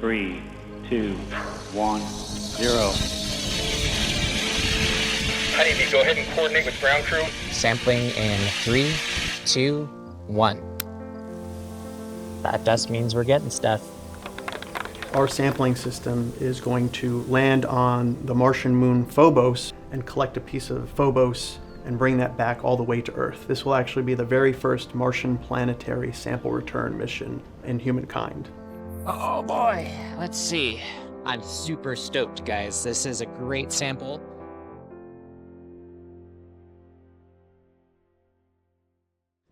3, 2, 1, 0. Honeybee, go ahead and coordinate with ground crew. Sampling in 3, 2, 1. That just means we're getting stuff. Our sampling system is going to land on the Martian moon Phobos and collect a piece of Phobos and bring that back all the way to Earth. This will actually be the very first Martian planetary sample return mission in humankind. Oh boy, let's see. I'm super stoked, guys. This is a great sample.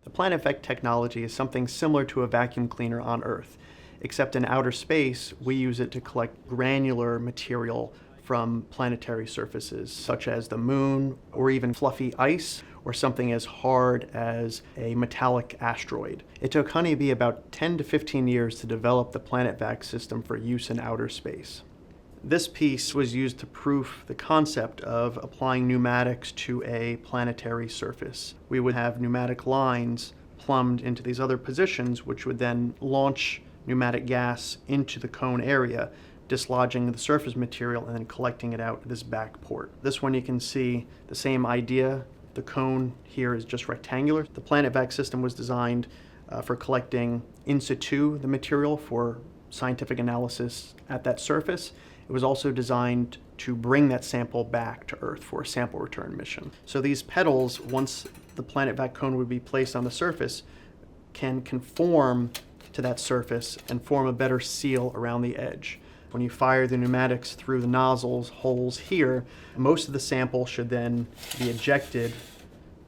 The PlanetVac technology is something similar to a vacuum cleaner on Earth, except in outer space, we use it to collect granular material from planetary surfaces, such as the moon, or even fluffy ice, or something as hard as a metallic asteroid. It took Honeybee about 10 to 15 years to develop the PlanetVac system for use in outer space. This piece was used to prove the concept of applying pneumatics to a planetary surface. We would have pneumatic lines plumbed into these other positions, which would then launch pneumatic gas into the cone area, dislodging the surface material and then collecting it out this back port. This one you can see the same idea. The cone here is just rectangular. The PlanetVac system was designed for collecting in situ the material for scientific analysis at that surface. It was also designed to bring that sample back to Earth for a sample return mission. So these petals, once the PlanetVac cone would be placed on the surface, can conform to that surface and form a better seal around the edge. When you fire the pneumatics through the nozzles holes here, most of the sample should then be ejected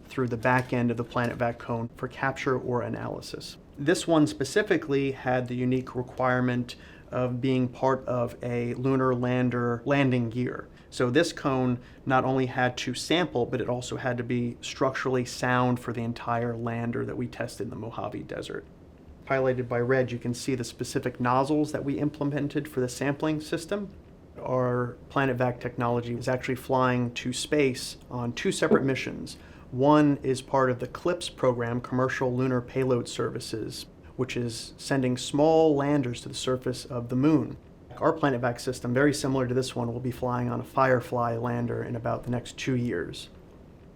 through the back end of the PlanetVac cone for capture or analysis. This one specifically had the unique requirement of being part of a lunar lander landing gear. So this cone not only had to sample, but it also had to be structurally sound for the entire lander that we tested in the Mojave Desert. Highlighted by red, you can see the specific nozzles that we implemented for the sampling system. Our PlanetVac technology is actually flying to space on 2 separate missions. One is part of the CLIPS program, Commercial Lunar Payload Services, which is sending small landers to the surface of the moon. Our PlanetVac system, very similar to this one, will be flying on a Firefly lander in about the next 2 years.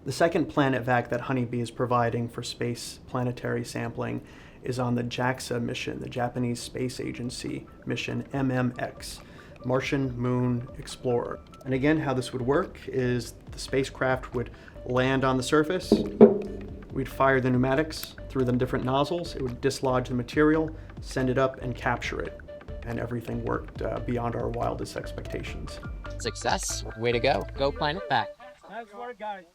The second PlanetVac that Honeybee is providing for space planetary sampling is on the JAXA mission, the Japanese Space Agency mission MMX, Martian Moon Explorer. And again, how this would work is the spacecraft would land on the surface, we'd fire the pneumatics through the different nozzles, it would dislodge the material, send it up and capture it. And everything worked beyond our wildest expectations. Success. Way to go. Go PlanetVac. Nice work, guys.